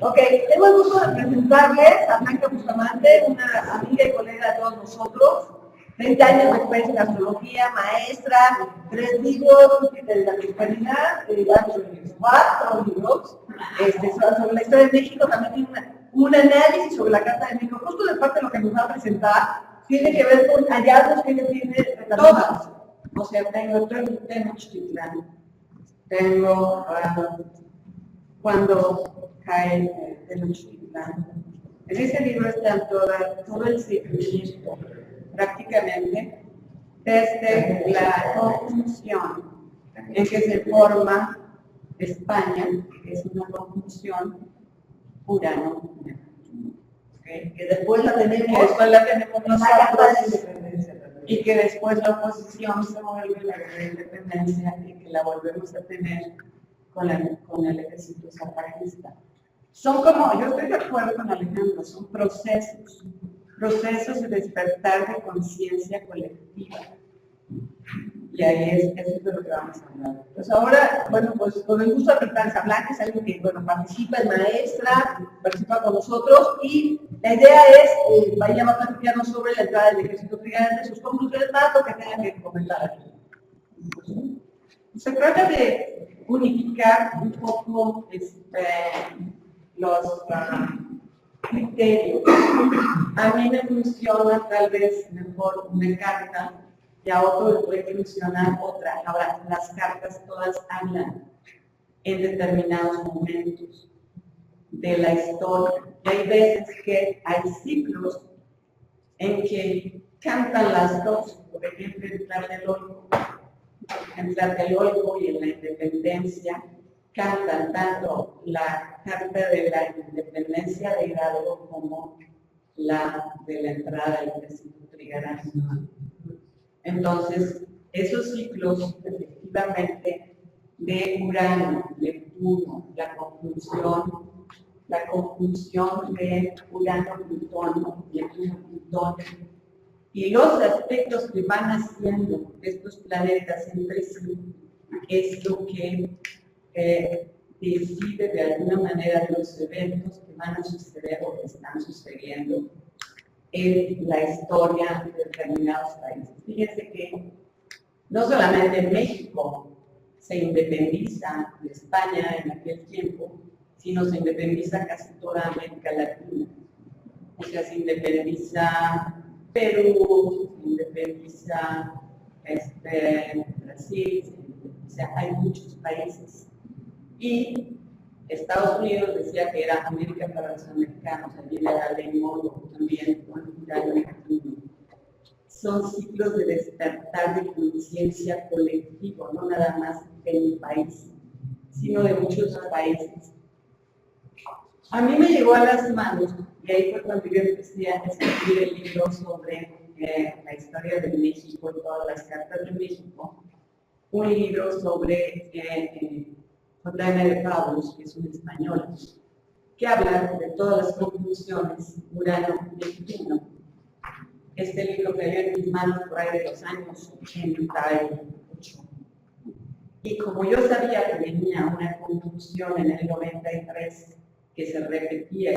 Ok, tengo el gusto de presentarles a Blanca Bustamante, una amiga y colega de todos nosotros, 30 años de experiencia en astrología, maestra, 3 libros de la prosperidad, 4 libros sobre la historia de México, también tiene un análisis sobre la Carta de México, justo de parte de lo que nos va a presentar, tiene que ver con hallazgos que ella tiene todas. O sea, tengo Tenochtitlán, tengo cuando cae Tenochtitlán. En ese libro está todo el ciclismo, prácticamente, desde la conjunción en que se forma España, que es una conjunción Urano-Neptuno, ¿okay? Que después la tenemos nosotros, y que después la oposición se vuelve la guerra de independencia y que la volvemos a tener con el ejército zapatista. Son como, yo estoy de acuerdo con Alejandro, son procesos de despertar de conciencia colectiva. Y ahí eso es de lo que vamos a hablar. Pues ahora, bueno, pues con el gusto de presentarles a Blanca, es alguien que, bueno, participa, es maestra, participa con nosotros, y la idea es, vaya a platicarnos sobre la entrada del ejército trigante, sus conclusiones, más lo que tengan que comentar aquí. Se trata de unificar un poco los criterios. A mí me funciona tal vez mejor una carta y a otro le puede funcionar otra. Ahora, las cartas todas hablan en determinados momentos de la historia. Y hay veces que hay ciclos en que cantan las dos, por ejemplo, en Tlatelolco y en la independencia, cantan tanto la carta de la independencia de Hidalgo como la de la entrada del ejército trigarante. Entonces, esos ciclos, efectivamente, de Urano, Neptuno, la conjunción de Urano-Plutón, Neptuno-Plutón, y los aspectos que van haciendo estos planetas entre sí, es lo que decide de alguna manera los eventos que van a suceder o que están sucediendo en la historia de determinados países. Fíjense que no solamente México se independiza de España en aquel tiempo, sino se independiza casi toda América Latina. O sea, se independiza Perú, se independiza Brasil, o sea, hay muchos países. Y Estados Unidos decía que era América para los americanos, allí era ley Monroe también, son ciclos de despertar de conciencia colectivo, no nada más de mi país, sino de muchos países. A mí me llegó a las manos, y ahí fue cuando yo empecé a escribir el libro sobre la historia de México y todas las cartas de México, un libro sobre J.M. de Pablos, que es un español, que habla de todas las conclusiones Urano-Neptuno. Este libro cayó en mis manos por ahí de los años 88. Y como yo sabía que venía una conclusión en el 93, que se repetía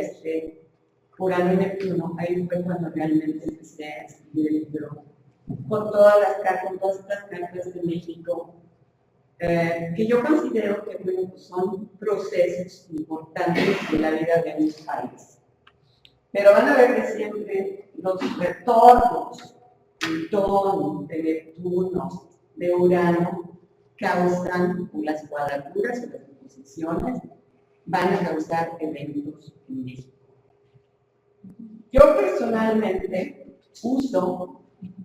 Urano y Neptuno, ahí fue cuando realmente empecé a escribir el libro con todas estas cartas de México, que yo considero que bueno, son procesos importantes en la vida de mis países. Pero van a ver que siempre los retornos, Plutón, de Neptuno, de Urano, causan, las cuadraturas o las oposiciones, van a causar eventos en México. Yo personalmente uso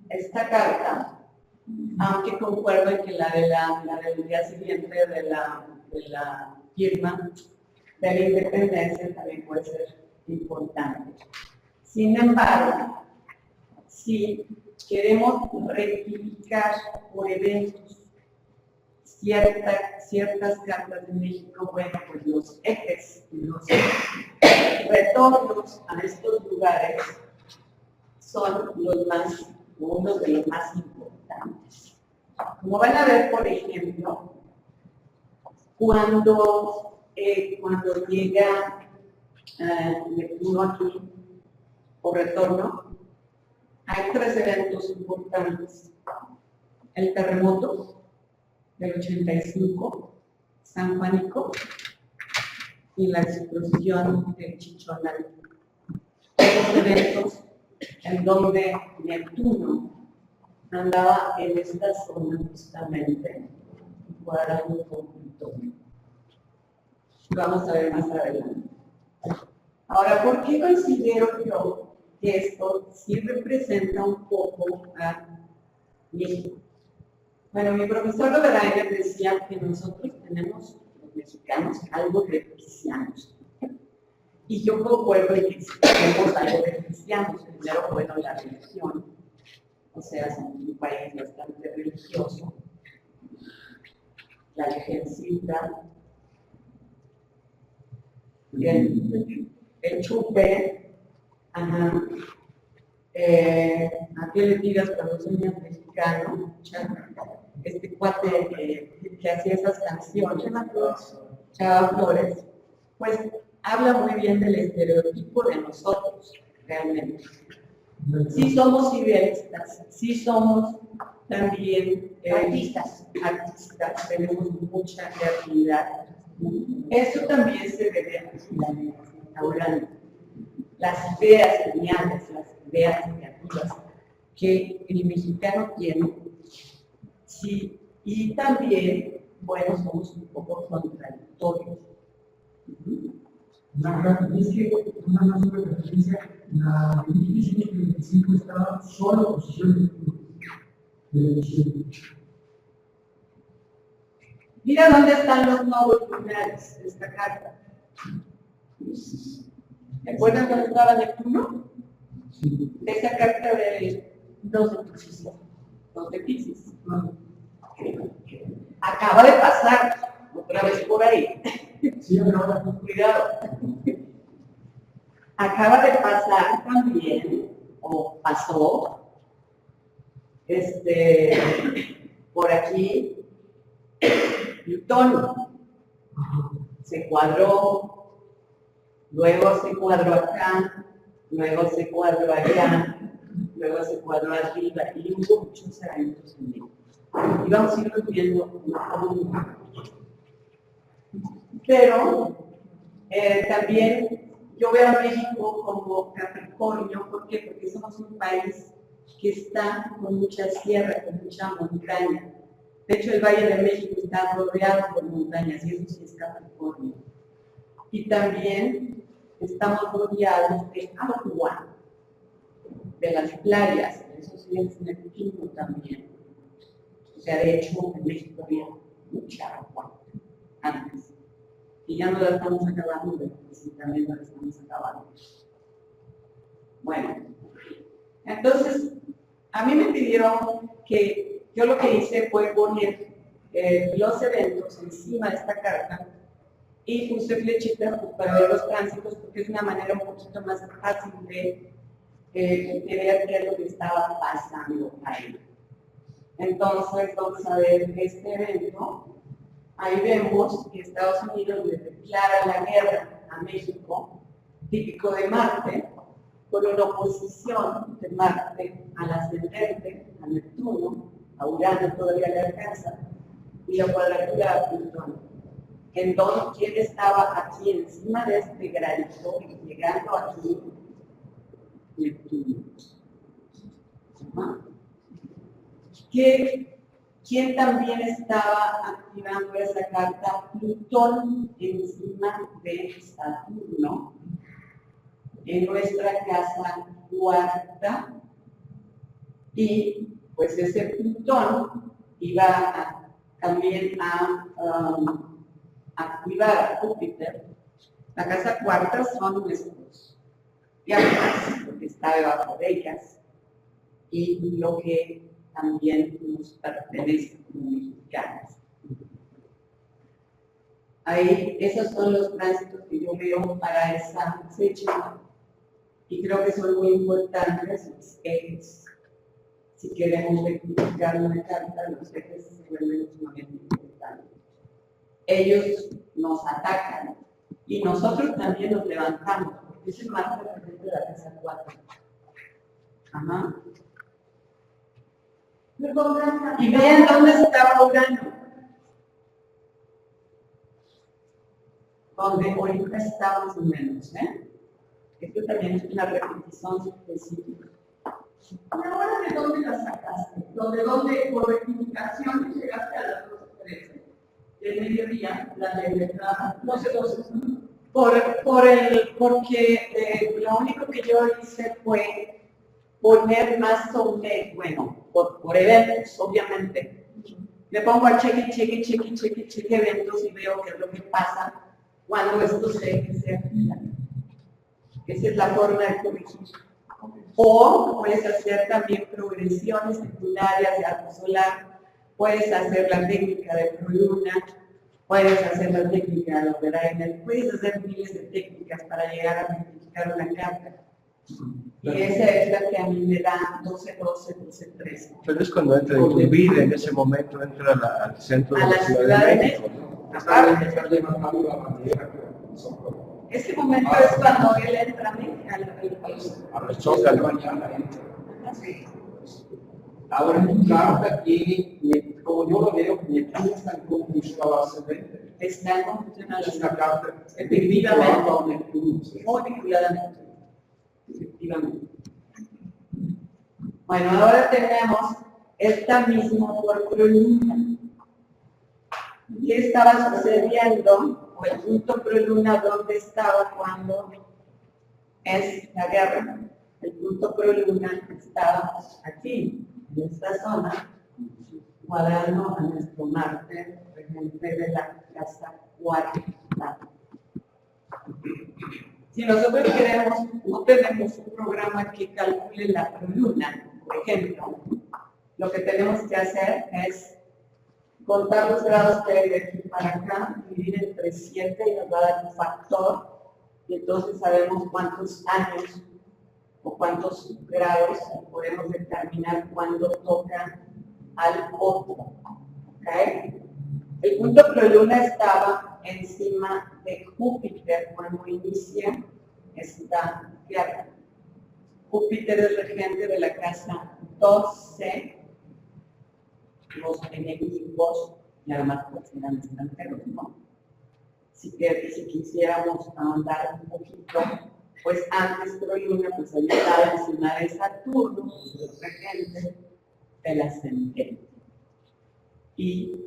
esta carta, aunque concuerdo en que la del día siguiente de la firma de la independencia también puede ser importante. Sin embargo, si queremos rectificar por eventos ciertas cartas de México, bueno, pues los ejes, los retornos a estos lugares son uno de los más importantes. Como van a ver, por ejemplo, cuando llega Neptuno aquí por retorno, hay 3 eventos importantes. El terremoto del 85, San Juanico, y la explosión del Chichonal. Estos eventos en donde Neptuno andaba en esta zona justamente, cuadrando con Plutón. Vamos a ver más adelante. Ahora, ¿por qué considero yo que esto sí representa un poco a México? Bueno, mi profesor Loberaier decía que nosotros tenemos, los mexicanos, algo de cristianos. Y yo concuerdo en que tenemos algo de cristianos. Primero, bueno, la religión. O sea, somos un país bastante religioso. La Virgencita, el chupe, ajá. ¿A qué le tiras cuando sueñas mexicano? Este cuate que hacía esas canciones, Chava Flores, pues habla muy bien del estereotipo de nosotros, realmente. Sí somos idealistas, sí somos también artistas, tenemos mucha creatividad. Eso también se debe a las ideas geniales, las ideas creativas que el mexicano tiene. Sí, y también, bueno, somos un poco contradictorios. La verdad es que una más una referencia, la 2025 estaba solo en posición de Mira dónde están los nodos lunares de esta carta. ¿Recuerdan dónde estaba Neptuno? Sí. De esa carta de 2 de Piscis. 2 de Piscis. Acaba de pasar otra vez por ahí. Sí, ahora. Cuidado. Acaba de pasar también, o pasó, por aquí, Plutón. Se cuadró, luego se cuadró acá, luego se cuadró allá, luego se cuadró arriba, y hubo muchos eventos en medio. Y vamos a irlos viendo uno a uno. Pero también yo veo a México como Capricornio. ¿Por qué? Porque somos un país que está con mucha sierra, con mucha montaña. De hecho, el Valle de México está rodeado por montañas y eso sí es Capricornio. Y también estamos rodeados de agua, de las playas, eso sí es Neptuno también. O sea, de hecho, en México había mucha agua antes. Y ya no la estamos acabando, pero sí también la estamos acabando. Bueno, entonces, a mí me pidieron que yo lo que hice fue poner los eventos encima de esta carta y puse flechitas para ver los tránsitos porque es una manera un poquito más fácil de ver qué es lo que estaba pasando ahí. Entonces, vamos a ver este evento. Ahí vemos que Estados Unidos le declara la guerra a México, típico de Marte, por una oposición de Marte al ascendente, a Neptuno, a Urano todavía le alcanza, y la cuadratura a Plutón. Entonces, ¿quién estaba aquí encima de este granito y llegando aquí? Neptuno. ¿Quién también estaba activando esa carta? Plutón encima de Saturno, en nuestra casa cuarta, y pues ese Plutón iba también a activar a Júpiter. La casa cuarta son nuestros diamantes, porque está debajo de ellas, y lo que también nos pertenece como mexicanos. Ahí, esos son los tránsitos que yo veo para esa fecha y creo que son muy importantes los ejes. Si queremos rectificar una carta, los ejes se vuelven sumamente importantes. Ellos nos atacan Y nosotros también nos levantamos, porque es el Marte regente de la casa 4. Ajá. Y vean dónde estaba Urano. Donde ahorita está más o menos, ¿eh? Esto también es una repetición específica. Ahora, ¿de dónde la sacaste? ¿Dónde por rectificación llegaste a las 12:13? Del mediodía, la de letra 12:12. Porque lo único que yo hice fue poner más sobre, bueno, por eventos, obviamente. Le pongo a cheque eventos y veo qué es lo que pasa cuando estos ejes se activan. Esa es la forma de corregir. O puedes hacer también progresiones secundarias de arco solar, puedes hacer la técnica de proluna, puedes hacer la técnica de Operainer, puedes hacer miles de técnicas para llegar a rectificar una carta. Y esa es la que a mí me da 12-13. Pero es cuando entra en tu vida, en ese momento entra al centro de A la Ciudad de México, ¿no? Está levantando la bandera. Ese momento es cuando él entra A los zócalos. Mañana entra. Sí. Ahora en tu carta tiene, como yo lo veo, Neptuno está en conjunción a ascendente. Está en conjunción a Es la una carta efectivamente, a Neptuno. muy vinculadamente. Efectivamente. Bueno, ahora tenemos esta misma por proluna. ¿Qué estaba sucediendo? O el punto proluna, ¿dónde estaba cuando es la guerra? El punto proluna estaba aquí, en esta zona, cuadrando a nuestro Marte, regente de la casa 4. Si nosotros queremos, no tenemos un programa que calcule la proluna, por ejemplo, lo que tenemos que hacer es contar los grados que hay de aquí para acá, dividir entre 7 y nos va a dar un factor, y entonces sabemos cuántos años o cuántos grados podemos determinar cuándo toca al otro. ¿Okay? El punto proluna estaba encima de Júpiter cuando inicia esta guerra. Júpiter es regente de la casa 12. Los enemigos, y además pues eran extranjeros, ¿no? Si quisiéramos ahondar un poquito, pues antes proluna, pues ahí estaba encima de Saturno, el regente del ascendente. Y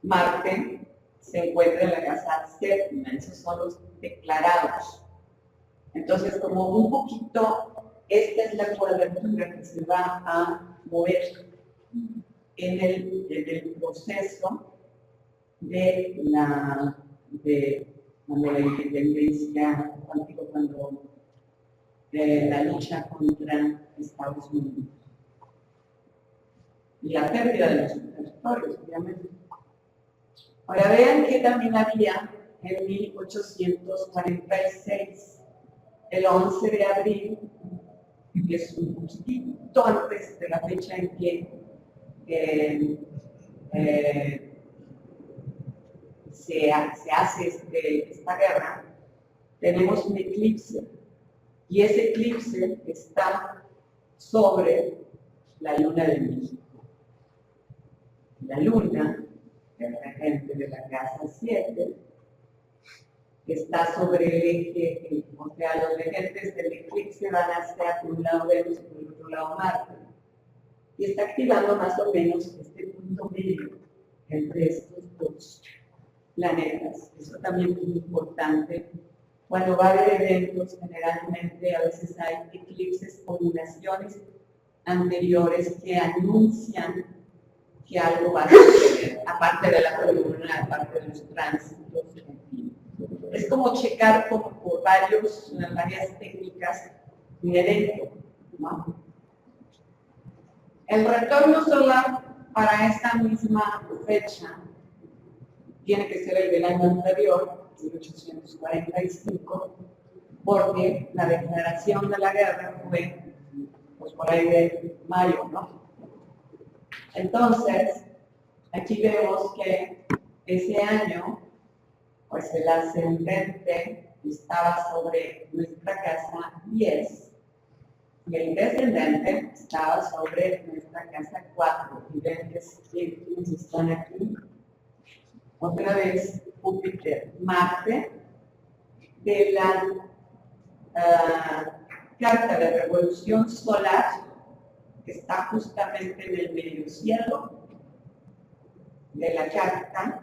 Marte se encuentra en la casa séptima, esos son los declarados. Entonces, como un poquito, esta es la cuadratura que se va a mover en el proceso de la independencia, cuando la lucha contra Estados Unidos. Y la pérdida de los territorios, obviamente. Ahora vean que también había en 1846, el 11 de abril, que es un poquito antes de la fecha en que se hace esta guerra, tenemos un eclipse, y ese eclipse está sobre la luna de México. La luna, el regente de la casa 7, está sobre el eje, o sea, los regentes del eclipse van hacia por un lado Venus y por el otro lado Marte, y está activando más o menos este punto medio entre estos dos planetas. Eso también es muy importante. Cuando va a haber eventos, generalmente a veces hay eclipses o lunaciones anteriores que anuncian que algo va a suceder, aparte de la columna, aparte de los tránsitos, en fin. Es como checar como por varias técnicas un evento, ¿no? El retorno solar para esta misma fecha tiene que ser el del año anterior, 1845, porque la declaración de la guerra fue pues, por ahí de mayo, ¿no? Entonces, aquí vemos que ese año pues el ascendente estaba sobre nuestra casa 10 y el descendente estaba sobre nuestra casa 4. Y ven quienes están aquí. Otra vez Júpiter, Marte, de la carta de revolución solar, que está justamente en el medio cielo de la carta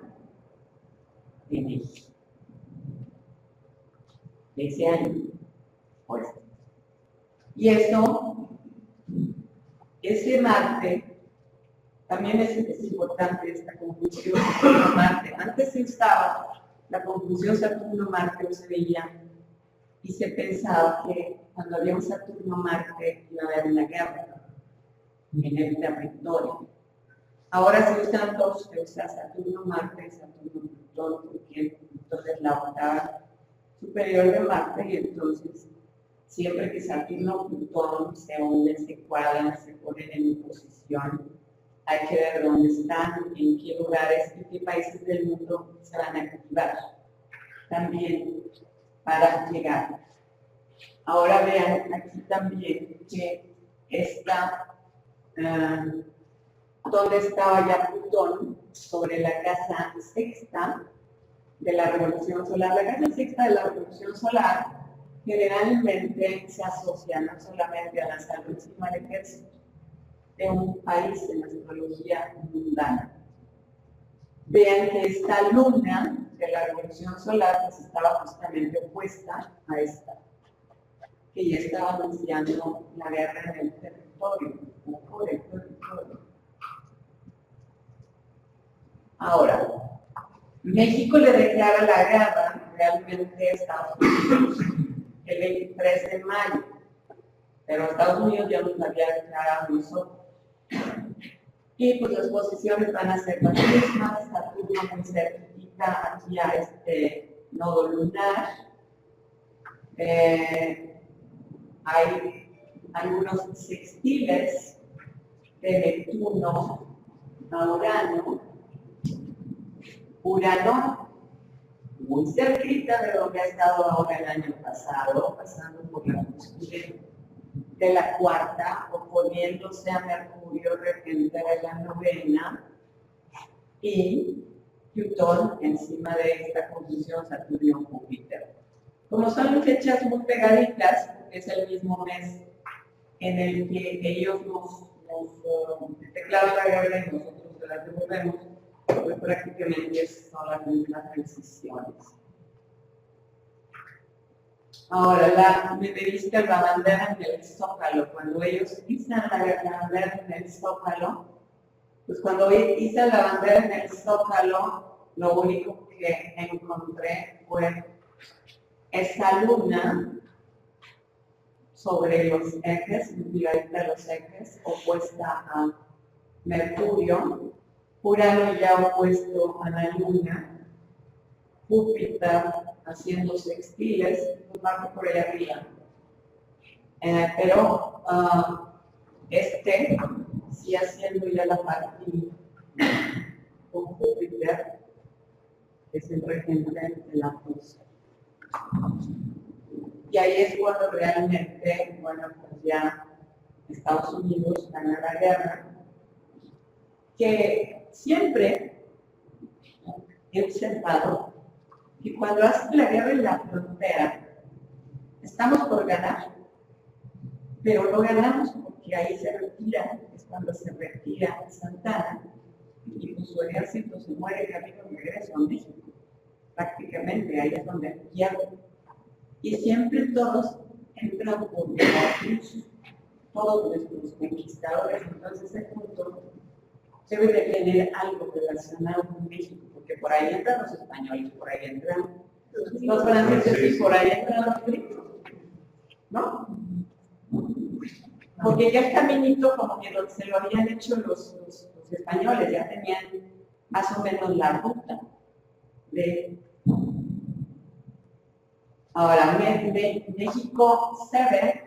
de México. De ese año, pues. Y eso, ese Marte, también es importante esta conjunción Saturno-Marte. Antes se usaba la conjunción Saturno-Marte, no se veía, y se pensaba que cuando había un Saturno-Marte iba a haber una guerra en el territorio. Ahora se usan dos, se usa Saturno-Marte y Saturno-Plutón, porque entonces la octava superior de Marte, y entonces siempre que Saturno-Plutón se unen, se cuadran, se ponen en posición, hay que ver dónde están, en qué lugares y qué países del mundo se van a activar también para llegar. Ahora vean aquí también que está donde estaba ya Plutón, sobre la casa sexta de la revolución solar. La casa sexta de la revolución solar generalmente se asocia no solamente a la salud, sino al ejército de un país en la astrología mundana. Vean que esta luna de la revolución solar pues estaba justamente opuesta a esta, que ya estaba anunciando la guerra en el territorio, o por el territorio. Ahora, México le declara la guerra realmente a Estados Unidos el 23 de mayo, pero Estados Unidos ya nos había declarado a nosotros. Y pues las posiciones van a ser las mismas. Saturno muy certifica aquí a este nodo lunar. Hay algunos sextiles de Neptuno a Urano. Urano muy cerquita de donde ha estado ahora el año pasado, pasando por la cúspide de la cuarta, oponiéndose a Mercurio, regente de la novena, y Plutón encima de esta conjunción Saturno-Júpiter. Como son fechas muy pegaditas, es el mismo mes en el que ellos nos declaran la guerra y nosotros se la devolvemos, pues prácticamente son las mismas transiciones. Ahora, me pediste la bandera en el Zócalo. Cuando ellos izan la bandera en el Zócalo, pues cuando izan la bandera en el Zócalo, lo único que encontré fue esa luna sobre los ejes, de los ejes, opuesta a Mercurio, Urano ya opuesto a la luna, Júpiter haciendo sextiles, pues marco por allá arriba. Pero sí haciendo ya la partida con Júpiter, es el regente de la fuerza. Y ahí es cuando realmente, bueno, pues ya Estados Unidos gana la guerra, que siempre he observado que cuando hace la guerra en la frontera, estamos por ganar, pero no ganamos porque ahí se retira, es cuando se retira Santana, y pues su ejército se muere camino de regreso a México. Prácticamente ahí es donde pierde. Y siempre todos entran por Veracruz, todos nuestros conquistadores. Entonces ese punto debe de tener algo relacionado con México, porque por ahí entran los españoles, por ahí entran los franceses y por ahí entran los gringos, ¿no? Porque ya el caminito, como que se lo habían hecho los españoles, ya tenían más o menos la ruta de... Ahora, México se ve,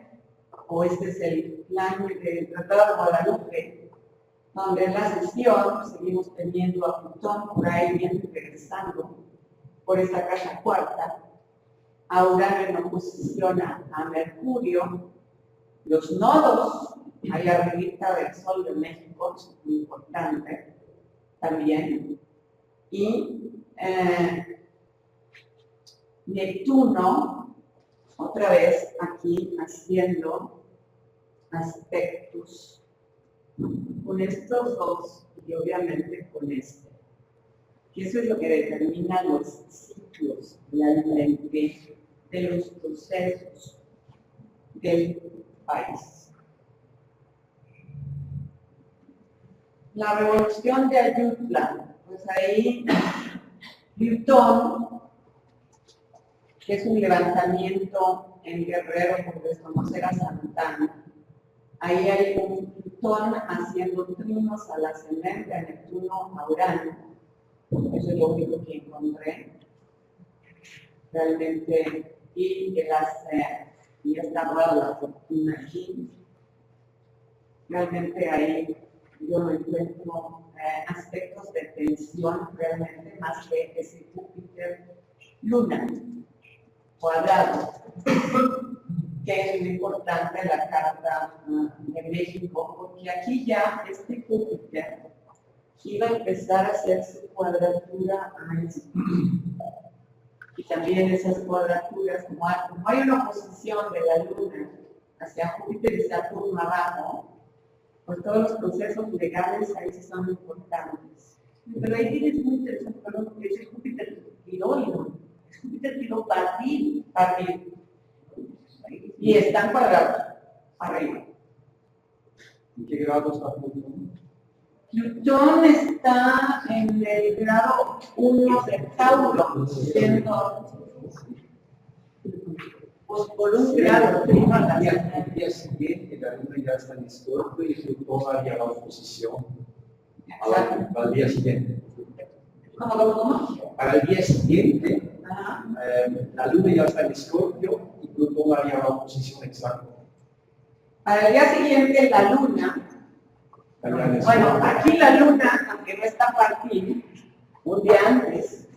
o este es el plan del Tratado de Guadalupe, donde en la sesión seguimos teniendo a Plutón por ahí bien regresando por esta casa cuarta, a Urano en oposición a Mercurio, los nodos, ahí arribita del Sol de México, es muy importante también, y Neptuno, otra vez aquí haciendo aspectos con estos dos y obviamente con este. Y eso es lo que determina los ciclos realmente de los procesos del país. La revolución de Ayutla, pues ahí Plutón, que es un levantamiento en Guerrero por desconocer a Santana. Ahí hay un Plutón haciendo trinos al ascendente, a Neptuno, a Urano. Eso es lo único que encontré. Realmente, y ya está dada la fortuna aquí. Realmente ahí yo no encuentro aspectos de tensión realmente más que ese Júpiter Luna cuadrado, que es muy importante en la carta de México, porque aquí ya este Júpiter iba a empezar a hacer su cuadratura a este. Y también esas cuadraturas, como hay una oposición de la Luna hacia Júpiter y Saturno abajo, pues todos los procesos legales ahí sí son importantes. Pero ahí tienes muy interesante, porque es Júpiter tiroideo, es Júpiter tiro partir. Y están cuadrados arriba. ¿En qué grado está Plutón? Plutón está en el grado 1 de Tauro, siendo pues por un grado prima la El día siguiente, la luna ya está en Escorpio y Plutón haría la oposición para el día siguiente. ¿Cómo? Para el día siguiente, Ajá. la luna ya está en Escorpio y Plutón haría la oposición exacta. Para el día siguiente la luna, bueno, aquí la luna, aunque no está partida, un día antes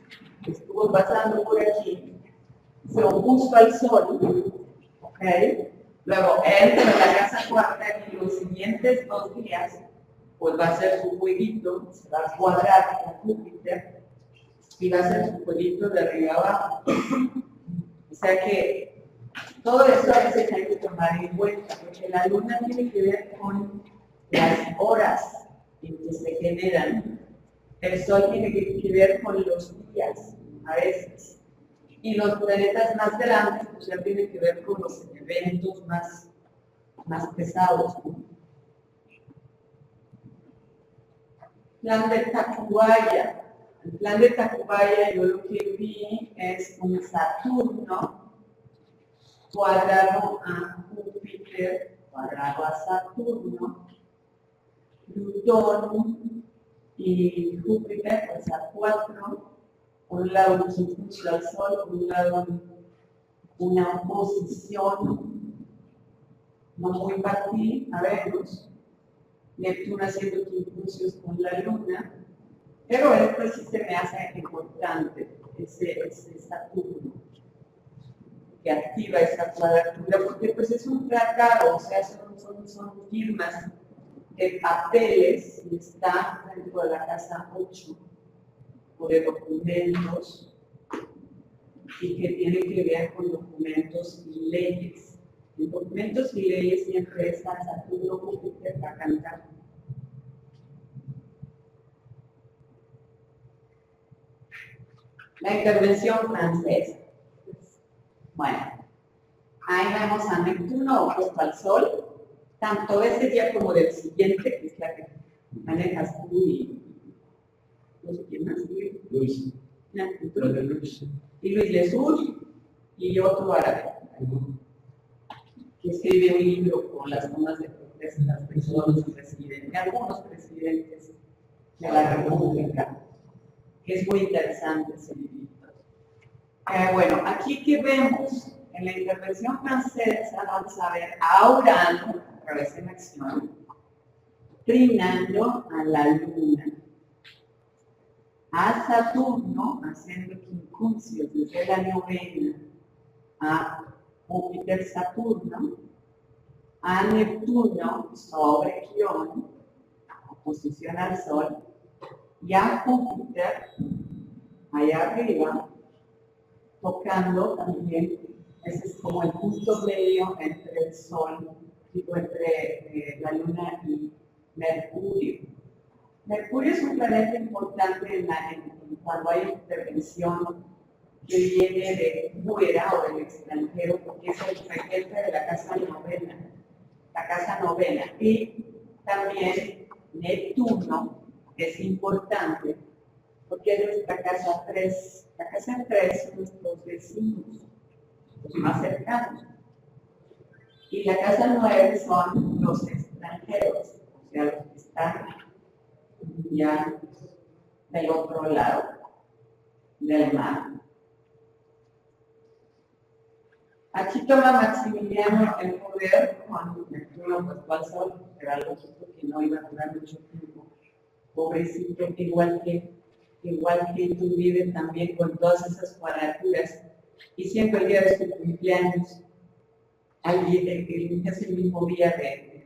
estuvo pasando por aquí, se opuso al Sol, ¿ok? Luego entra en la casa cuarta y los siguientes 2 días, pues va a hacer su jueguito, se va a cuadrar con Júpiter y va a hacer su jueguito de arriba abajo. O sea que todo eso a veces hay que tomar en cuenta, porque la luna tiene que ver con las horas en que se generan. El Sol tiene que ver con los días, a veces. Y los planetas más grandes, pues ya tienen que ver con los eventos más pesados, ¿no? Plan de Tacubaya. El plan de Tacubaya, yo lo que vi es un Saturno cuadrado a Júpiter, cuadrado a Saturno, Plutón y Júpiter, pues a 4, por un lado un quincuncio al Sol, por un lado una oposición no muy partida a Venus, Neptuno haciendo quincuncios con la Luna, pero esto sí se me hace importante, ese Saturno, que activa esa cuadratura, porque pues es un tratado, o sea, son firmas de papeles, y está dentro de la casa 8, o de documentos, y que tiene que ver con documentos y leyes. En documentos y leyes siempre está Saturno Júpiter para cantar. La intervención francesa. Bueno, ahí vemos a Neptuno opuesto al Sol, tanto de ese día como del siguiente, que es la que manejas tú y no sé quién más. Luis. Y Luis Lesur y otro árabe, que escribe un libro con las tomas de protestas de todos los presidentes, de algunos presidentes de la República, que es muy interesante ese libro. Bueno, aquí que vemos, en la intervención francesa vamos a ver a Urano, a través de la acción, trinando a la Luna. a Saturno, haciendo quincuncio desde la novena a Júpiter-Saturno, a Neptuno sobre Quión, oposición al Sol, y a Júpiter, allá arriba, tocando también, ese es como el punto medio entre el Sol, digo, entre la Luna y Mercurio. Mercurio es un planeta importante cuando hay intervención que viene de fuera o del extranjero, porque es el regente de la casa novena. La casa novena. Y también Neptuno es importante porque es nuestra casa 3. La casa 3 son nuestros vecinos, los más cercanos. Y la casa 9 son los extranjeros, o sea, los que están ya del otro lado del mar. Aquí toma Maximiliano el poder cuando Neptuno puesto al Sol, era lógico que no iba a durar mucho tiempo. Pobrecito, igual que tú vives también con todas esas cuadraturas. Y siempre el día de su cumpleaños, es el mismo día de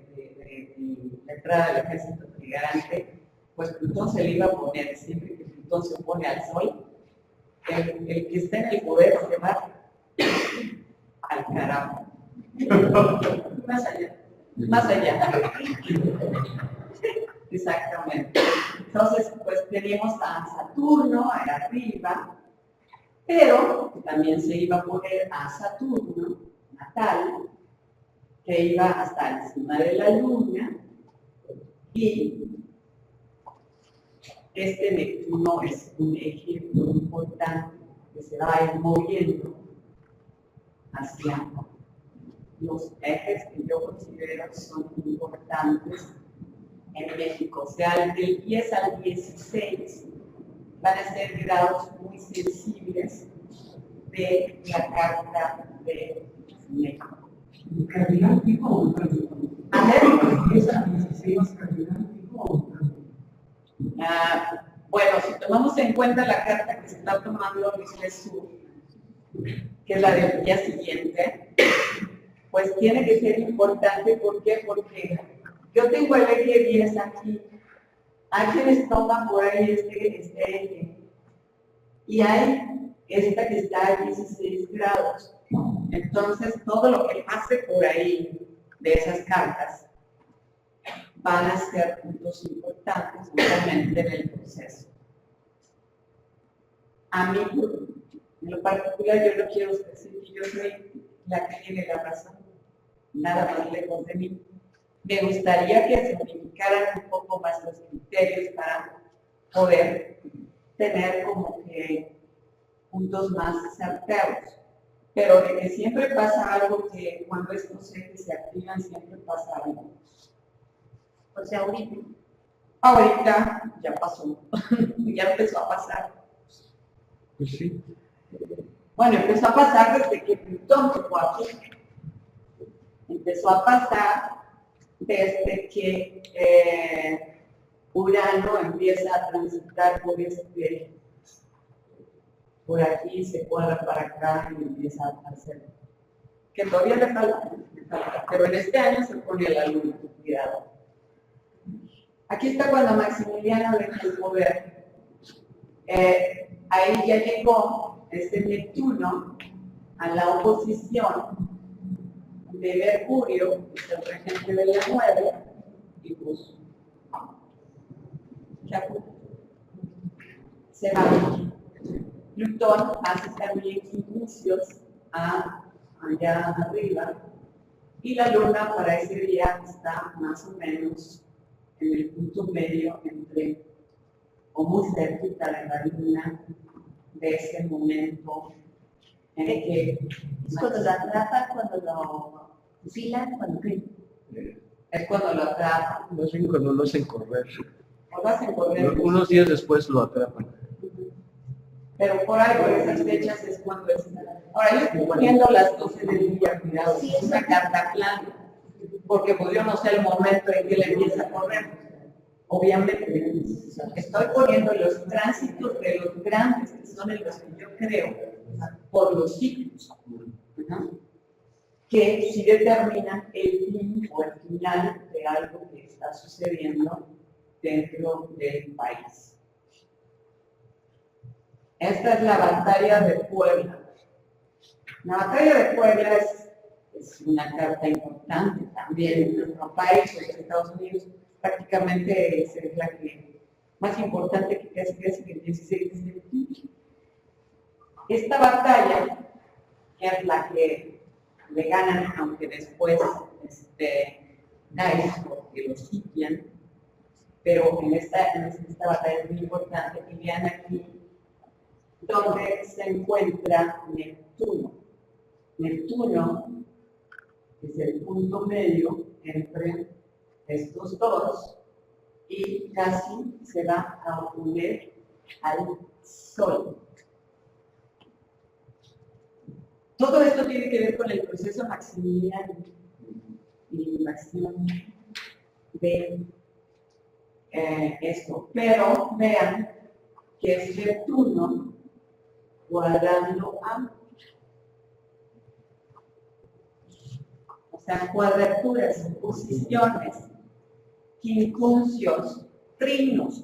la entrada del ejército trigarante, pues Plutón se le iba a poner, siempre que Plutón se opone al Sol, el que está en el poder se va al carajo. Más allá. Exactamente. Entonces, pues teníamos a Saturno ahí arriba, pero también se iba a poner a Saturno natal, que iba hasta encima de la Luna, y este Neptuno es un eje muy importante que se va a ir moviendo hacia los ejes que yo considero son importantes en México. O sea, del 10 al 16 van a ser grados muy sensibles de la carta de México. ¿Cardinal tipo o cardinal? A ver, ¿Esa 16 cardinal tipo o cardinal? bueno, si tomamos en cuenta la carta que se está tomando Luis Jesús, que es la del día siguiente, pues tiene que ser importante. ¿Por qué? Porque yo tengo el eje 10 aquí. Hay quienes toman por ahí este eje. Y hay esta que está a 16 grados. Entonces, todo lo que pase por ahí de esas cartas van a ser puntos importantes justamente en el proceso. A mí, en lo particular, yo no quiero decir que yo soy la que tiene la razón, nada más lejos de mí. Me gustaría que se unificaran un poco más los criterios para poder tener como que puntos más certeros. Pero de que siempre pasa algo, que cuando estos ejes se activan siempre pasa algo. O sea, ahorita ya pasó, ya empezó a pasar. Pues sí. Bueno, empezó a pasar desde que Plutón tocó aquí. Empezó a pasar desde que Urano empieza a transitar por aquí, se cuadra para acá y empieza a hacer. Que todavía le falta, pero en este año se pone la Luna, cuidado. Aquí está cuando Maximiliano deja el poder. Ahí ya llegó este Neptuno a la oposición de Mercurio, que es el regente de la 9, y pues ya se va. Plutón hace también inicios allá arriba, y la Luna para ese día está más o menos en el punto medio entre, o muy cerquita de la Luna, de ese momento en el que Es cuando lo atrapan, cuando lo fusilan, cuando es cuando lo atrapan, Más bien cuando lo hacen correr. o lo hacen correr. Unos días después lo atrapan. Pero por ahí, por esas fechas es cuando es. Ahora, yo estoy poniendo las 12 del día, cuidado, Sí, es una carta plana, porque pues yo no sé el momento en que le empieza a correr. Obviamente, estoy poniendo los tránsitos de los grandes, que son en los que yo creo, por los ciclos, ¿no? Que sí determinan el fin o el final de algo que está sucediendo dentro del país. Esta es la batalla de Puebla. La batalla de Puebla es una carta importante también en nuestro país, en Estados Unidos. Prácticamente es la que más importante que casi el 16 de septiembre. Esta batalla, que es la que le ganan, aunque después caen porque lo sitian, pero en esta batalla es muy importante que vean aquí donde se encuentra Neptuno. Neptuno es el punto medio entre estos dos y casi se va a oponer al Sol. Todo esto tiene que ver con el proceso maximiliano y máximo de esto. Pero vean que es Neptuno cuadrando a, o sea, cuadraturas, posiciones, quincunциos, trinos,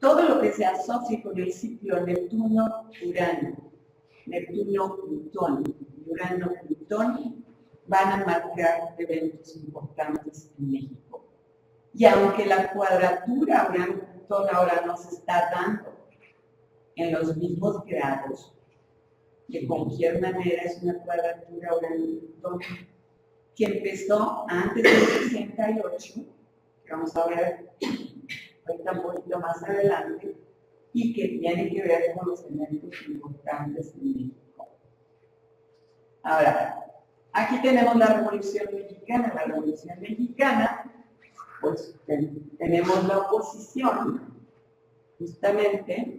todo lo que se asocie con el ciclo Neptuno-Urano, Neptuno-Plutón, Urano-Plutón, van a marcar eventos importantes en México. Y aunque la cuadratura Urano-Plutón ahora no se está dando en los mismos grados, de cualquier manera es una cuadratura Urano-Plutón que empezó antes del 68, que vamos a ver ahorita un poquito más adelante, y que tiene que ver con los eventos importantes en México. Ahora, aquí tenemos la Revolución Mexicana. La Revolución Mexicana, pues tenemos la oposición, justamente.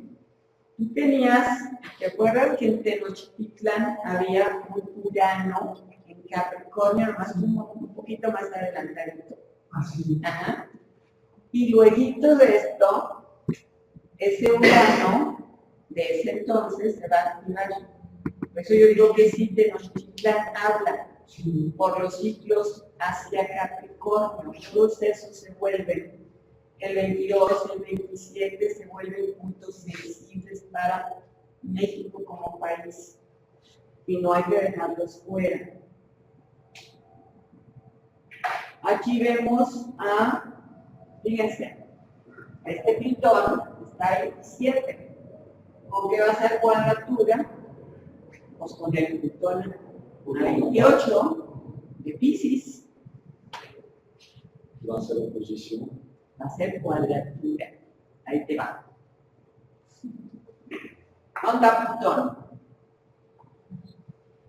Tú tenías, ¿te acuerdas que en Tenochtitlán había un Urano en Capricornio, nomás un poquito más adelantadito? Así. Ajá. Y luego de esto, ese Urano de ese entonces se va a activar. Por eso yo digo que sí, Tenochtitlán habla por los ciclos hacia Capricornio. Todos esos se vuelven, el 22, el 27 se vuelven puntos sensibles para México como país. Y no hay que dejarlos fuera. Aquí vemos fíjense, este Plutón está en 7. ¿Con qué va a ser cuadratura? Pues con el Plutón 28 de Piscis. Va a ser oposición. Va a ser cuadratura. Ahí te va. ¿Dónde está Plutón?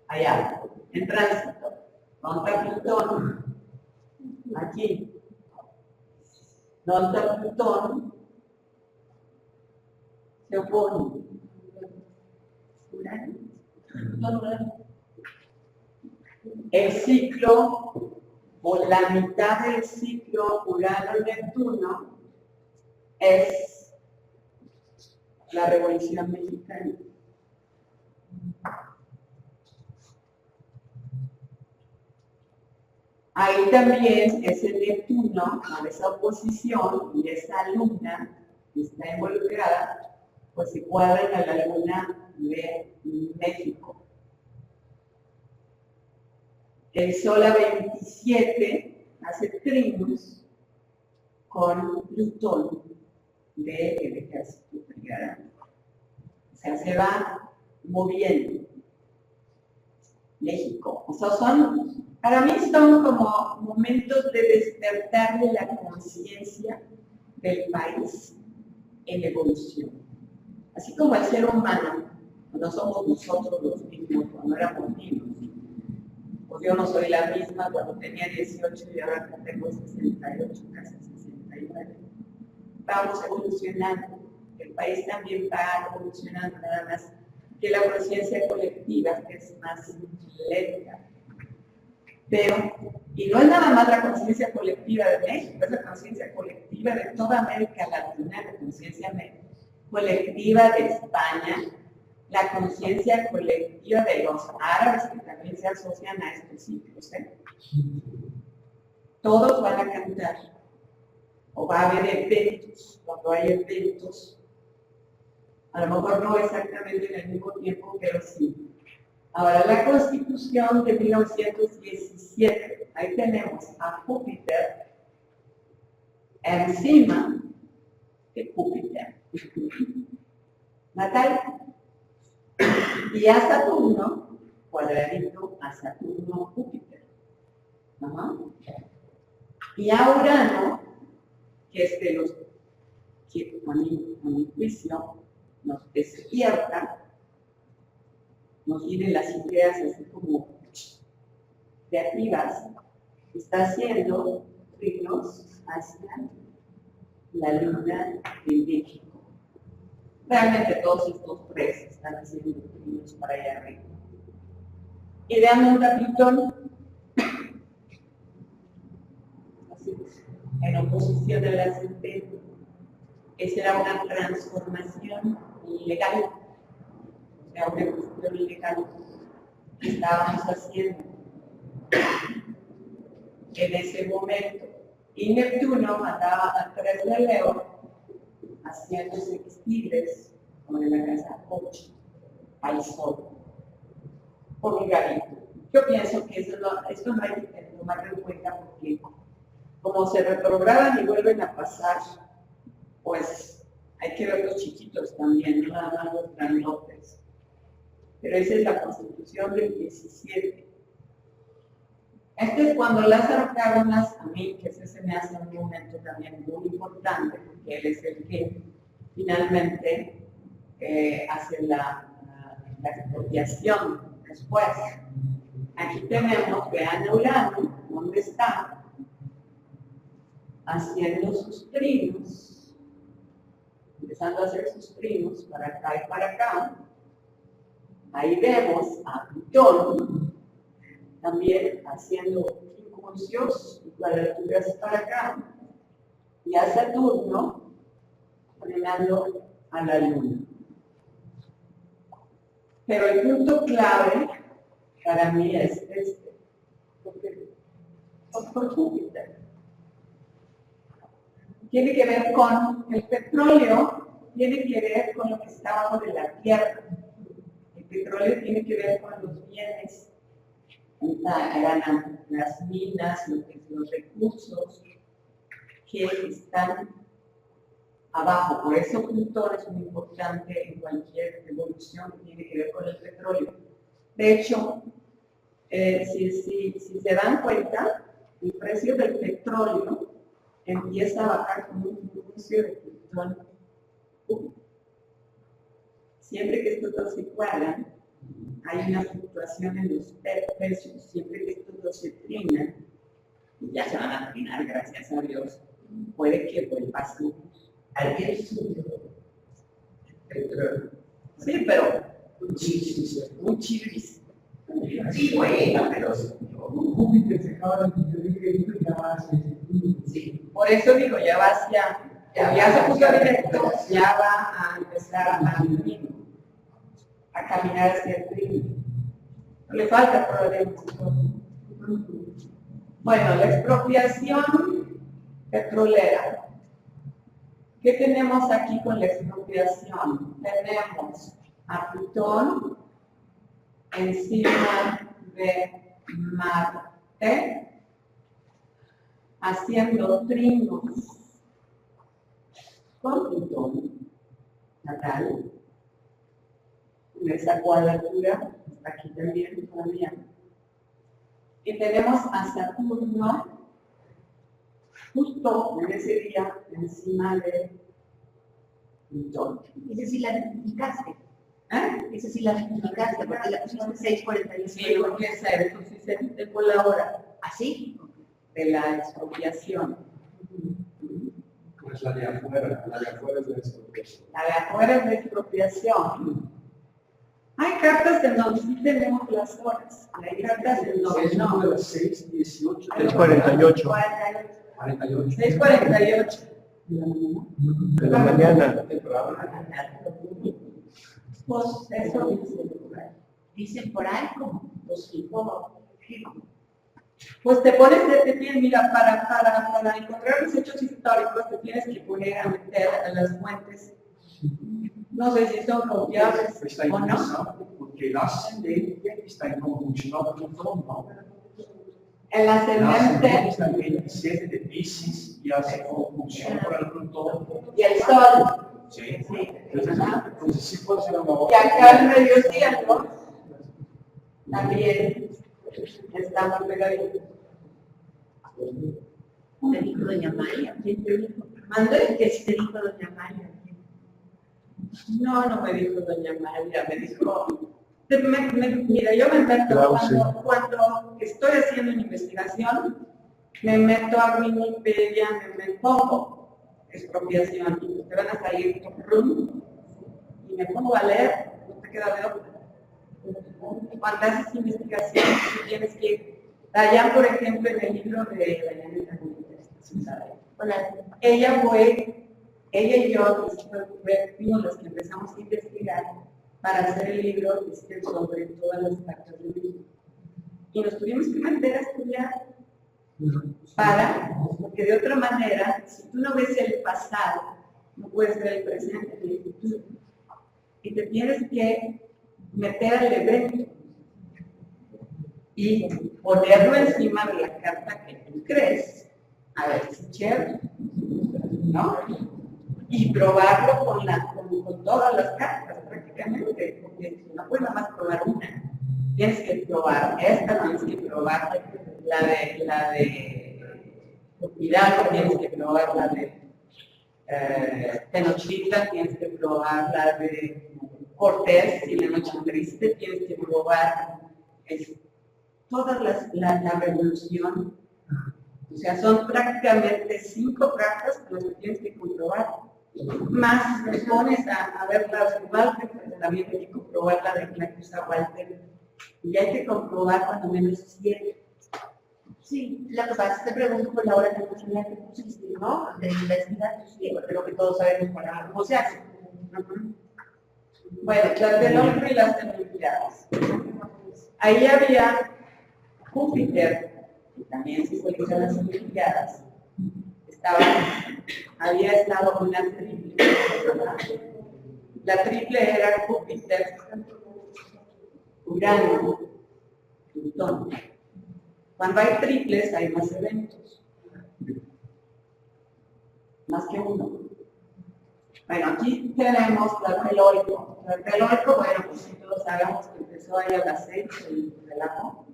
Allá, en tránsito. ¿Dónde está Plutón? Aquí. ¿Dónde está Plutón? Se opone. El ciclo, o la mitad del ciclo Urano-Neptuno, es la Revolución Mexicana. Ahí también ese Neptuno, con esa oposición y esa luna que está involucrada, pues se cuadran a la luna de México. El Sol a 27 hace trinos con Plutón del ejército brigada. O sea, se va moviendo México. O sea, para mí son como momentos de despertar de la conciencia del país en evolución. Así como el ser humano, no somos nosotros los mismos cuando éramos niños. Pues yo no soy la misma cuando tenía 18 y ahora tengo 68, casi 69. Vamos evolucionando. El país también va evolucionando, nada más que la conciencia colectiva, que es más lenta. Pero, y no es nada más la conciencia colectiva de México, es la conciencia colectiva colectiva de toda América Latina, la conciencia colectiva de España, la conciencia colectiva de los árabes que también se asocian a estos sitios. Todos van a cantar, o va a haber eventos, cuando hay eventos, a lo mejor no exactamente en el mismo tiempo, pero sí. Ahora, la Constitución de 1917, ahí tenemos a Júpiter encima de Júpiter natal, y a Saturno, cuadradito a Saturno Júpiter. Ajá. Y a Urano, que es de los que a mi juicio nos despierta, nos tiene las ideas así como creativas, está haciendo trinos hacia la luna de México. Realmente todos estos tres están haciendo trinos para allá arriba. Y veamos a Plutón, en oposición al ascendente. Esa era una transformación legal, o sea, una cuestión legal que estábamos haciendo en ese momento. Y Neptuno andaba atrás de Leo, haciendo sextiles, como en la casa 8, al Sol, por un garito. Yo pienso que esto no hay que tomarlo en cuenta porque como se reprograman y vuelven a pasar, pues hay que ver los chiquitos también, no nada más los grandotes. Pero esa es la Constitución del 17. Este es cuando Lázaro Cárdenas, a mí, que ese se me hace un momento también muy importante, porque él es el que finalmente hace la expropiación después. Aquí tenemos, vean a Urano, ¿dónde está? Haciendo sus trinos, empezando a hacer sus trinos para acá y para acá. Ahí vemos a Plutón también haciendo incursios y cuadraturas para acá, y a Saturno frenando a la Luna. Pero el punto clave para mí es este, por Júpiter. Tiene que ver con el petróleo, tiene que ver con lo que está abajo de la tierra. El petróleo tiene que ver con los bienes, las minas, los recursos que están abajo. Por eso Plutón es muy importante en cualquier evolución que tiene que ver con el petróleo. De hecho, si se dan cuenta, el precio del petróleo empieza a bajar con un inicio de Plutón. Siempre que estos dos se cuadran, hay una fluctuación en los precios. Siempre que estos dos se trinan, y ya se van a trinar, gracias a Dios, puede que vuelva a subir. ¿Alguien subió? Sí, pero un chivis. Sí, bueno, pero Júpiter se acaba de intervenir y ya va hacia el futuro. sí, por eso digo, ya va hacia, ya se puso directo, ya va a empezar a caminar hacia el trino. Le falta probablemente. Bueno, la expropiación petrolera. ¿Qué tenemos aquí con la expropiación? Tenemos a Plutón encima de Marte, haciendo trinos con Plutón natal, en esa cuadratura, está aquí también todavía. Y tenemos a Saturno justo en ese día encima de Plutón. Ese sí la identificaste. ¿Eh? Ese sí la identificaste, porque la pusiste 6:41. Sí, porque eso sí se tengo la hora ¿Así? de la expropiación. Pues la de afuera es de expropiación. La de afuera es de expropiación. Hay cartas en donde sí tenemos las horas. Hay cartas en donde no. número 6, 18, 6:48. 48. 6:48. De la mañana. Pues eso dice por ahí. Dicen por ahí como, Pues sí, pues te pones, mira, para encontrar los hechos históricos te tienes que poner a meter a las fuentes. No sé si son confiables Está o no. interessante porque l'ascendente está in congiunzione con Plutone, no? El L'ascendente ascendente está en 27 de Piscis y hace conjunción con el Plutón. y el sol. Sí. Sí. Entonces sí puede ser una Y acá el medio cielo también está muy pegadito. te dijo doña María. ¿Quién te dijo? ¿Mande? ¿Qué te dijo doña María? No me dijo doña María, me dijo, mira, yo me meto Claro, sí. cuando estoy haciendo una investigación, me meto a Wikipedia, me pongo expropiación, y te van a salir rum, y me pongo a leer, no te queda de otra. Cuando haces investigación, tú tienes que, Dayan, por ejemplo, en el libro de Dayanita ella y yo fuimos los que empezamos a investigar para hacer el libro sobre todas las cartas del libro. Y nos tuvimos que meter a estudiar porque de otra manera, si tú no ves el pasado, no puedes ver el presente y el futuro. Y te tienes que meter al evento y ponerlo encima de la carta que tú crees. A ver, si es chévere, ¿no? Y probarlo con todas las cartas prácticamente, porque no puedes nada más probar una. Tienes que probar esta, tienes que probar la de Hidalgo, tienes que probar la de Tenochtitlan, tienes que probar la de Cortés y la Noche Triste, tienes que probar toda la revolución. O sea, son prácticamente 5 cartas que las que tienes que comprobar. Más te pones a ver las de Walter, pero también hay que comprobar la de Claudia Walter. Y hay que comprobar cuando menos 7. Sí, lo que pasa es que te pregunto por la hora de oportunidad que pusiste, ¿no? De universidad, sí, creo que todos sabemos para cómo se hace. Bueno, las del hombre y las de Olimpiadas. Ahí había Júpiter, que también se hizo las Olimpiadas. Había estado una triple. La triple era Júpiter, Urano, Plutón. Cuando hay triples hay más eventos. Más que uno. Bueno, aquí tenemos Tlatelolco. Tlatelolco, bueno, pues sí, todos sabemos que empezó ahí a las 6 el relajo.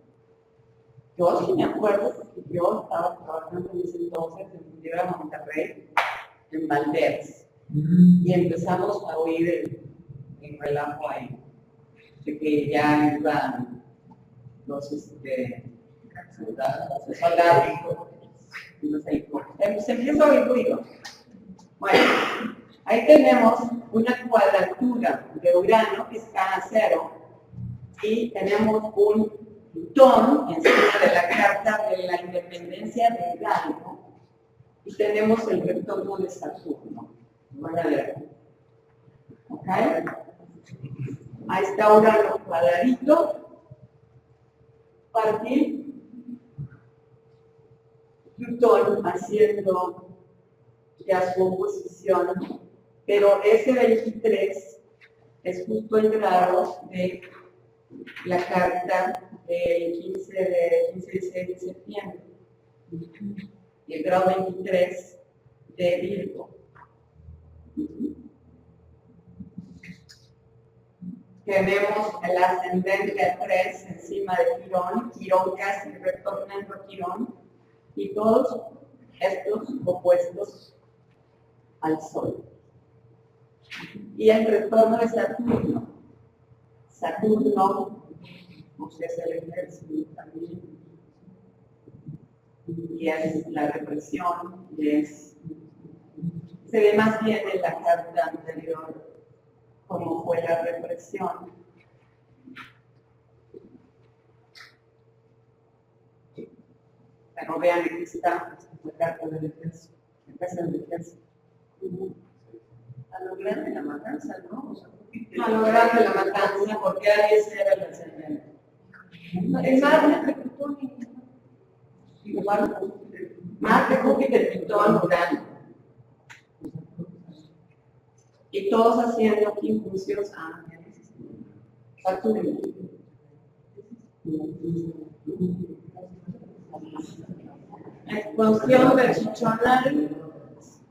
Yo sí me acuerdo que yo estaba trabajando en ese entonces en Tierra Monterrey, en Valderas, y empezamos a oír el relajo ahí, de que ya iban los soldados, los helicópteros. Se empieza a oír ruido. Bueno, ahí tenemos una cuadratura de Urano que está a 0 y tenemos un Plutón encima de la carta de la independencia de Hidalgo y tenemos el retorno de Saturno. Van a ver. ¿Ok? Ahí está Urano cuadradito. Partir. Plutón haciendo ya su oposición, pero ese 23 es justo el grado de la carta del 15 de septiembre y el grado 23 de Virgo. Tenemos el ascendente a 3 encima de Quirón, Quirón casi retornando a Quirón, y todos estos opuestos al Sol. Y el retorno de Saturno. Saturno, o sea, es el ejército también, y es la represión, se ve más bien en la carta anterior cómo fue la represión. Pero vean, aquí está la carta del ejército, esta es el ejército. grande la matanza, ¿no? O sea, A lo grande la matanza, porque Aries era el ascendente. es Marte, Plutón y Marte, Júpiter, Plutón, Urano. Y todos haciendo quincuncios a Saturno. Explosión del Chichonal,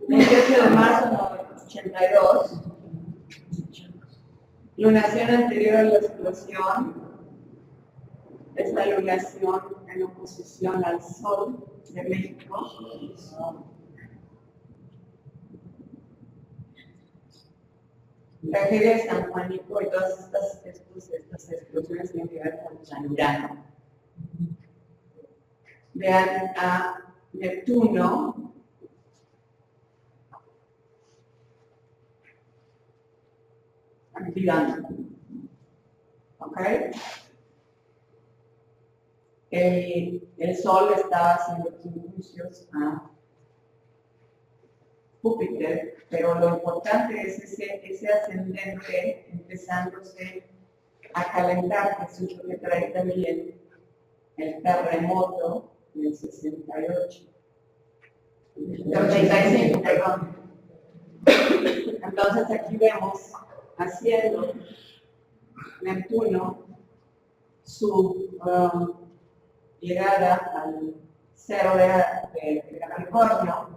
28 de marzo de 82. Lunación anterior a la explosión. Esta lunación en oposición al Sol de México. Tragedia de San Juanico y todas estas explosiones tienen que ver con San Urano. Vean a Neptuno. Activando. ¿Ok? El Sol estaba haciendo quincuncios a Júpiter, pero lo importante es ese ascendente empezándose a calentar, que es lo que trae también el terremoto del 68. 35, perdón. Entonces aquí vemos haciendo Neptuno su llegada al cero de Capricornio,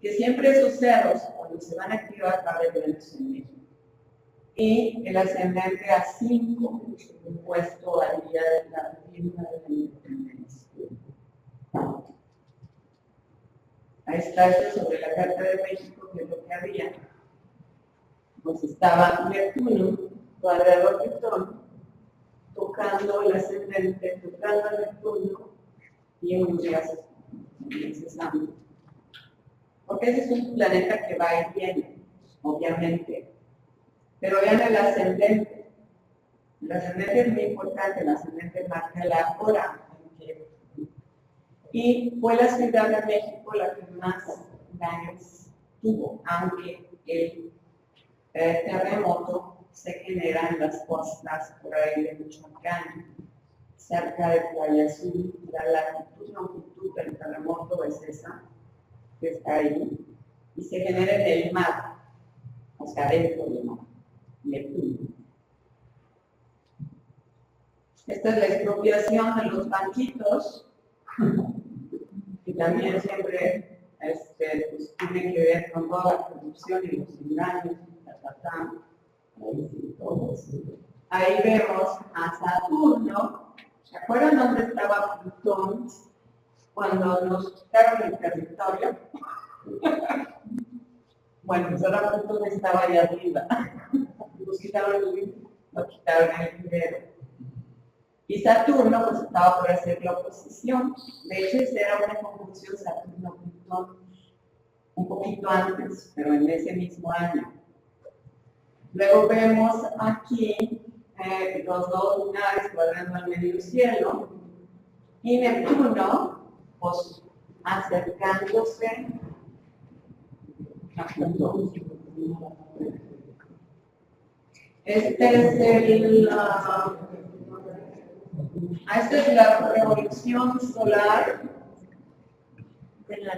que siempre esos ceros, cuando se van a activar, va a haber Venus en México. Y el ascendente a 5, puesto al día de la firma de la independencia. Ahí está esto sobre la Carta de México, que es lo que había. Pues estaba Neptuno, cuadrado de Plutón, tocando el ascendente, tocando a Neptuno, y en unos días incesando. Porque ese es un planeta que va y viene, obviamente. Pero vean el ascendente. El ascendente es muy importante, el ascendente marca la hora. Y fue la Ciudad de México la que más daños tuvo, aunque el terremoto se genera en las costas por ahí de Michoacán, cerca de Playa Azul. La latitud, longitud del terremoto es esa, que está ahí, y se genera en el mar, o sea, dentro del mar, Neptuno. Esta es la expropiación de los banquitos, que también siempre pues, tiene que ver con toda la corrupción y los engaños, Ahí vemos a Saturno. ¿Se acuerdan dónde estaba Plutón cuando nos quitaron el territorio? Bueno, pues ahora Plutón estaba allá arriba. Nos quitaron lo quitaron el primero. Y Saturno pues estaba por hacer la oposición. De hecho, esa era una conjunción Saturno-Plutón un poquito antes, pero en ese mismo año. Luego vemos aquí los dos lunares cuadrando al medio cielo y Neptuno, pues acercándose a Plutón. Esta es la revolución solar de la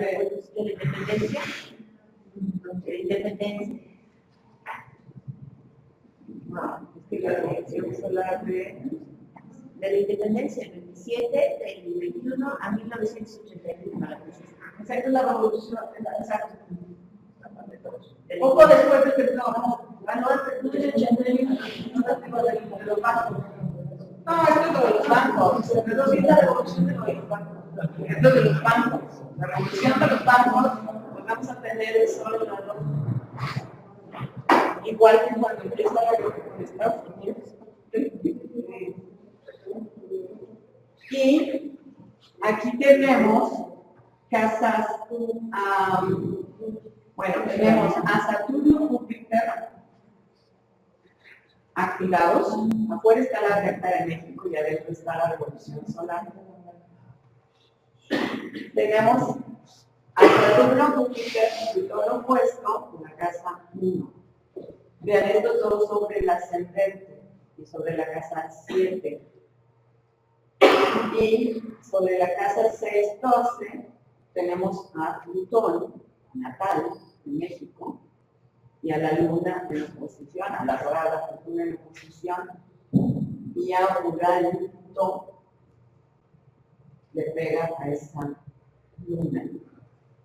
independencia. La revolución solar de la independencia, el 27, del 21 a 1981. Esa es la revolución, exacto. Poco después de que bueno, antes de 1981, de los bancos. No, esto es lo de los bancos. Pero sí la revolución de los bancos. Es lo de los bancos. La revolución de los bancos, pues vamos a tener solo la dos. Igual que cuando empieza la guerra con Estados Unidos. Y aquí tenemos casas, tenemos a Saturno, Júpiter activados. Afuera está la Carta de México y adentro está la revolución solar. Tenemos a Saturno, Júpiter, Plutón opuesto, en la casa 1. Vean esto todo sobre el ascendente y sobre la casa 7. Y sobre la casa 6-12 tenemos a Plutón, natal en México, y a la luna en oposición, a la dorada Plutón en oposición, y a Urano le pega a esa luna.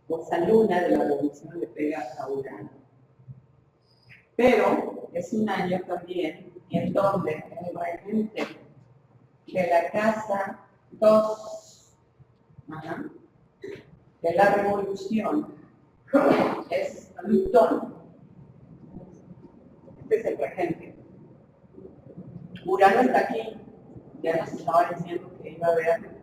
Esa luna de la revolución le pega a Urano. Pero es un año también en donde el regente de la casa 2 de la revolución es Plutón. Este es el regente. Urano está aquí, ya nos estaba diciendo que iba a haber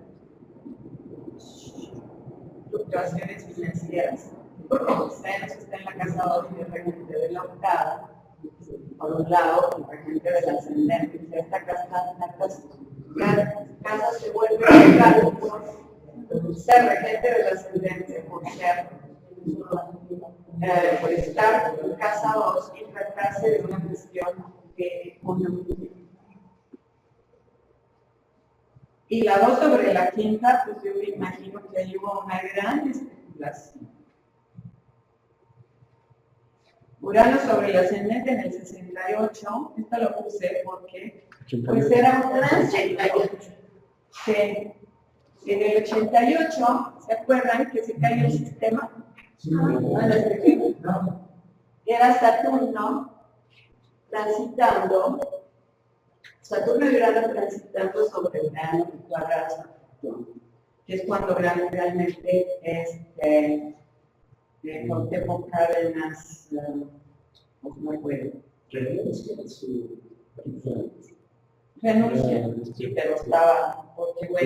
fluctuaciones financieras. Venus está en la casa 2 y el regente de la octava. Por un lado, el regente del ascendente. Esta casa se vuelve local por ser regente del ascendente, por estar en casa 2 y tratarse de una cuestión de economía. Y la 2 sobre la quinta, pues yo me imagino que ahí hubo una gran especulación. Urano sobre el ascendente en el 68, esto lo puse porque pues era un tránsito que en el 88, ¿se acuerdan que se cayó el sistema? Era Saturno transitando, Saturno y Urano transitando sobre Urano y cuadrado Saturno, que es cuando Urano realmente Cuauhtémoc Cárdenas muy bueno. Renuncia, sí, pero estaba, porque pues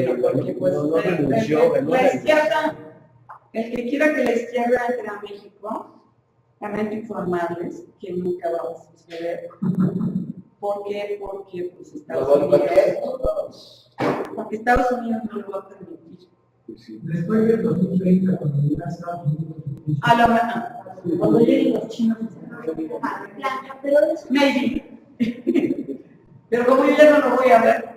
la izquierda, el que quiera que la izquierda entre a México, lamento informarles que nunca va a suceder. ¿Por qué? Porque pues Estados Unidos no lo va a permitir. Después del 2030, cuando llegue a Estados Unidos. A lo mejor, cuando lleguen los chinos, pero es maybe. Pero como yo ya no lo voy a ver.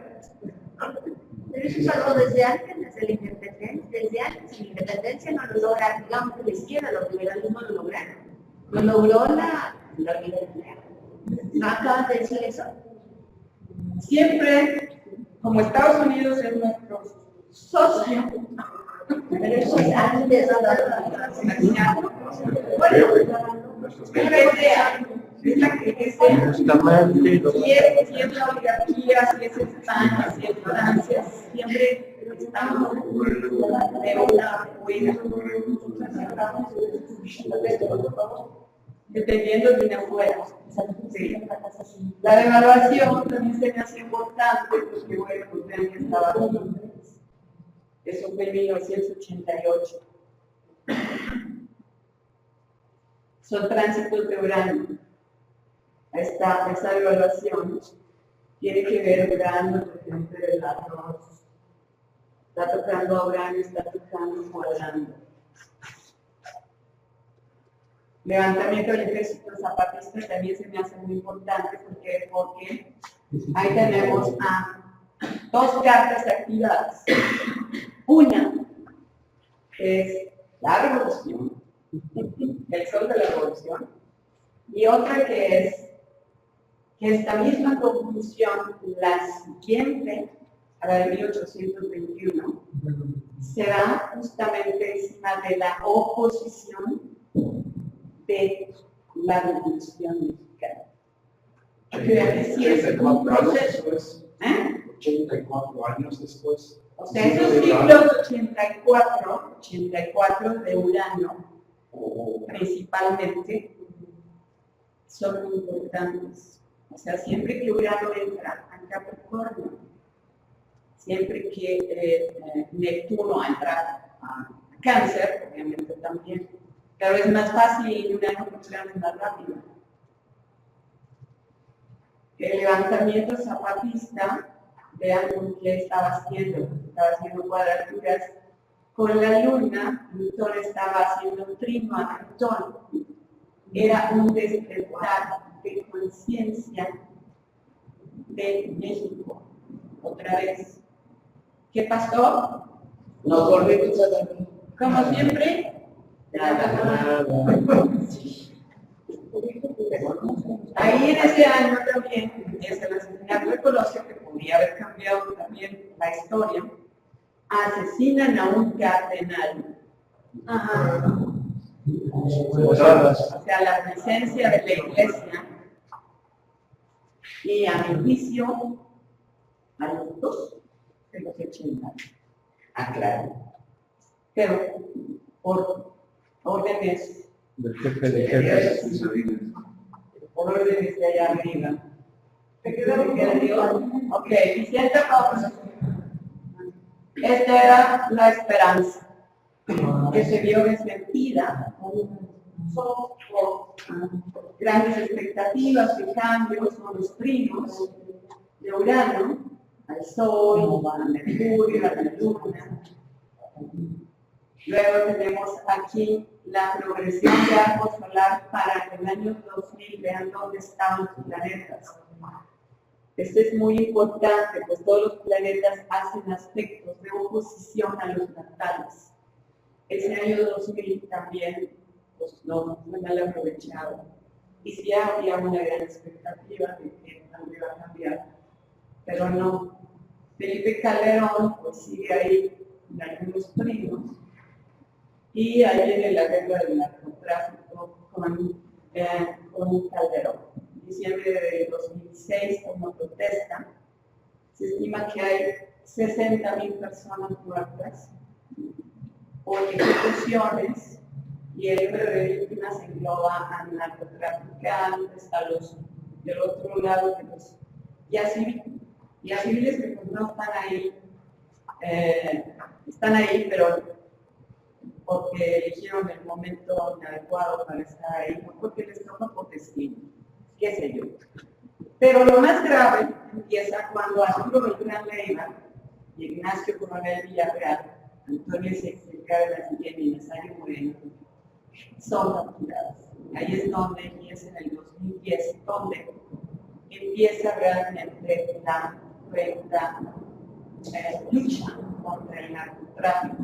Pero eso es algo desde antes, desde la independencia, desde antes. La independencia no lo logra, digamos que la izquierda, los liberalismos lo lograron. Lo logró la libertad. ¿No acabas de decir eso? Siempre, como Estados Unidos es nuestro socio, Pero eso es antes de es la que es si es la oligarquía, si es España, si es Francia, siempre estamos de una buena, dependiendo de una fuera. Sí. La devaluación también se me hace importante porque bueno, pues vean que estaba aquí. Eso fue en 1988. Son tránsitos de Urano. Esta devaluación tiene que ver Urano, regente del arroz. Está tocando a Urano, está tocando cuadrando. Levantamiento del ejército zapatista también se me hace muy importante porque ahí tenemos a dos cartas activadas. Una es la revolución, el sol de la revolución, y otra que es que esta misma conjunción, la siguiente, a la de 1821, será justamente encima de la oposición de la revolución mexicana. Porque sí es un proceso. 84 años después. O sea, esos ciclos 84 de Urano, principalmente, son muy importantes. O sea, siempre que Urano entra a Capricornio, siempre que Neptuno entra a Cáncer, obviamente también, pero es más fácil Urano porque Urano es más rápido. El levantamiento zapatista, vean con qué estaba haciendo cuadraturas. Con la luna, Plutón estaba haciendo trino a Plutón. Era un despertar de conciencia de México. Otra vez. ¿Qué pasó? Nos volvimos a dormir. Como siempre, Nada. ahí en ese año también, desde el asesinato de Colosio, que podría haber cambiado también la historia, asesinan a un cardenal. O sea, la presencia de la iglesia, y a mi juicio, a los dos se los echan. Claro. Pero por órdenes, Del jefe de jefes. por órdenes de allá arriba. ¿Te quedó bien? Ok, Vicente Fox. Esta era la esperanza, que se vio desmentida por grandes expectativas de cambios con los primos de Urano, al Sol, a Mercurio, a la Luna. Luego tenemos aquí la progresión de arco solar para el año 2000, vean dónde estaban los planetas. Esto es muy importante, pues todos los planetas hacen aspectos de oposición a los natales. Ese año 2000 también pues, no fue mal aprovechado. Y sí había una gran expectativa de que algo iba a cambiar, pero no. Felipe Calderón pues sigue ahí en algunos primos. Y ahí viene la guerra del narcotráfico con Calderón. En diciembre de 2006, como protesta, se estima que hay 60,000 personas muertas por ejecuciones y el número de víctimas engloba a narcotraficantes, a los del otro lado, y a civiles que pues, no están ahí, pero porque eligieron el momento inadecuado para estar ahí, no porque les toca por destino, qué sé yo. Pero lo más grave empieza cuando Arturo Beltrán Leiva, Ignacio Coronel Villarreal, Antonio Ezequiel Cárdenas y Nazario Moreno son capturados. Ahí es donde empieza en el 2010, donde empieza realmente la lucha contra el narcotráfico.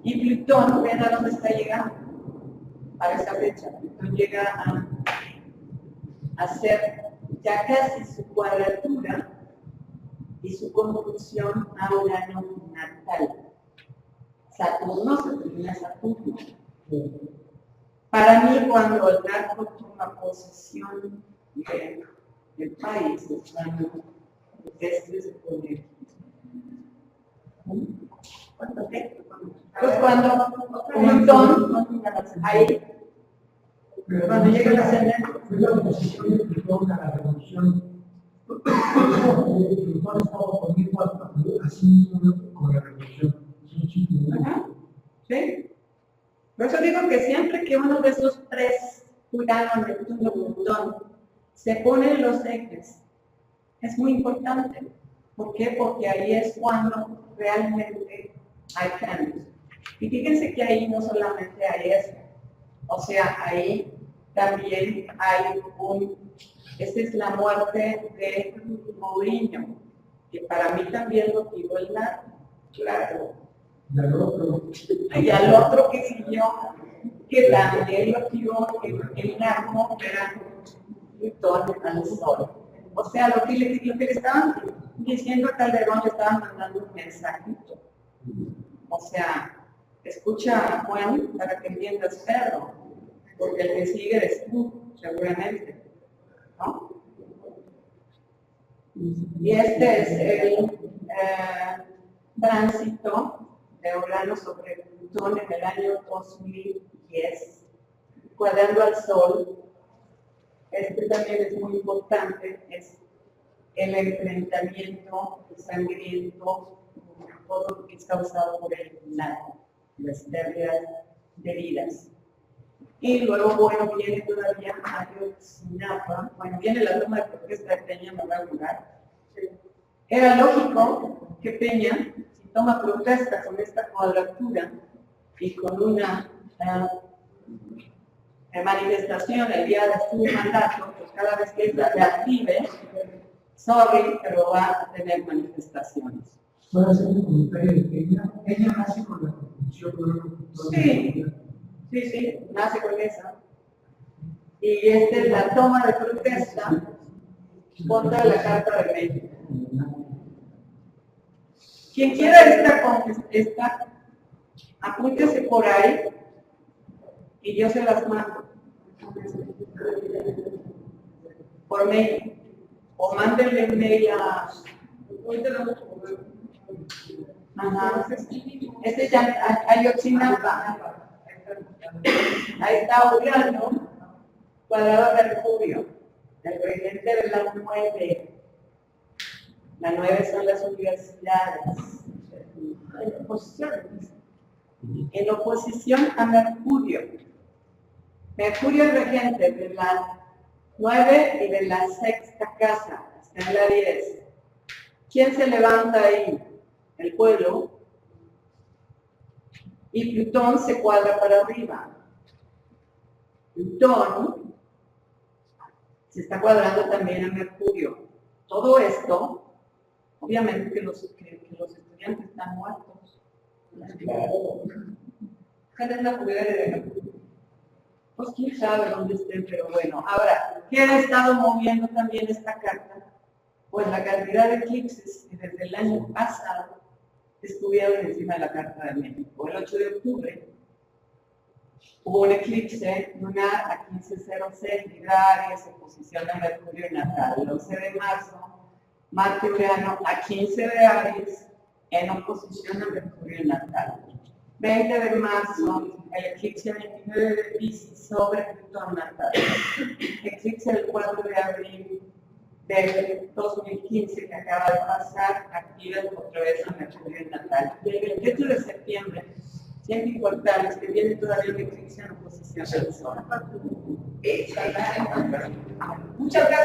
Y Plutón, vean a dónde está llegando para esa fecha. Plutón llega a ser ya casi su cuadratura y su conjunción a Urano natal. Saturno se termina Saturno. Para mí, cuando el narco toma posesión del país, cuando se pone. Pues cuando Plutón, ahí, cuando llega el ascendente. Fue la oposición de Plutón a la revolución. Plutón estaba oponiendo a sí mismo con la revolución. ¿Sí? Por eso digo que siempre que uno de esos tres, Urano, Neptuno, Plutón, se ponen los ejes, es muy importante. ¿Por qué? Porque ahí es cuando realmente hay cambios. Y fíjense que ahí no solamente hay eso, o sea, ahí también hay esta es la muerte de Mourinho, que para mí también lo tiró el narco, claro. Y al otro que siguió, que también lo tiró el narco, era Plutón al Sol. O sea, lo que le estaban diciendo a Calderón, le estaban mandando un mensajito. O sea, escucha, Juan, para que entiendas, perro, porque el que sigue eres tú, seguramente, ¿no? Y este es el tránsito de Urano sobre Plutón en el año 2010, cuadrando al Sol. Este también es muy importante, es el enfrentamiento sangriento, todo lo que es causado por el narco, las pérdidas de vidas. Y luego, bueno, viene todavía Ayotzinapa, bueno, viene la toma de protesta de Peña en primer lugar. Era lógico que Peña, si toma protesta con esta cuadratura y con una manifestación el día de su mandato, pues cada vez que ella se active, sorry, pero va a tener manifestaciones. ¿Puedo hacer un comentario de que ella nace con la confusión de una Sí. Sí, nace con esa. Y esta es la toma de protesta contra la Carta de México. Quien quiera esta, apúntese por ahí y yo se las mando. Por mail. O mándenle un mail a... Ajá. Este ya, Ayotzinapa. Ahí está Uriano, Cuadrado Mercurio, el presidente de la 9. La 9 son las universidades. En oposición a Mercurio. Mercurio es regente de la 9 y de la 6ª casa, está en la 10. ¿Quién se levanta ahí? El pueblo. Y Plutón se cuadra para arriba. Plutón se está cuadrando también a Mercurio. Todo esto, obviamente que los estudiantes están muertos. ¿Cuál es la pulgada de Mercurio? Pues quién sabe dónde estén, pero bueno. Ahora, ¿qué ha estado moviendo también esta carta? Pues la cantidad de eclipses que desde el año pasado estuvieron encima de la Carta de México. El 8 de octubre hubo un eclipse lunar a 15:06 Libra, se posiciona Mercurio natal. El 11 de marzo, Marte Urano a 15 de Aries en oposición a Mercurio natal. 20 de marzo, el eclipse 29 de Piscis sobre Plutón natal. Eclipse el 4 de abril del 2015 que acaba de pasar, activa otra vez a Mercurio natal. Y el 28 de septiembre, siempre importante, es que viene todavía un eclipse en oposición al Sol. Muchas gracias.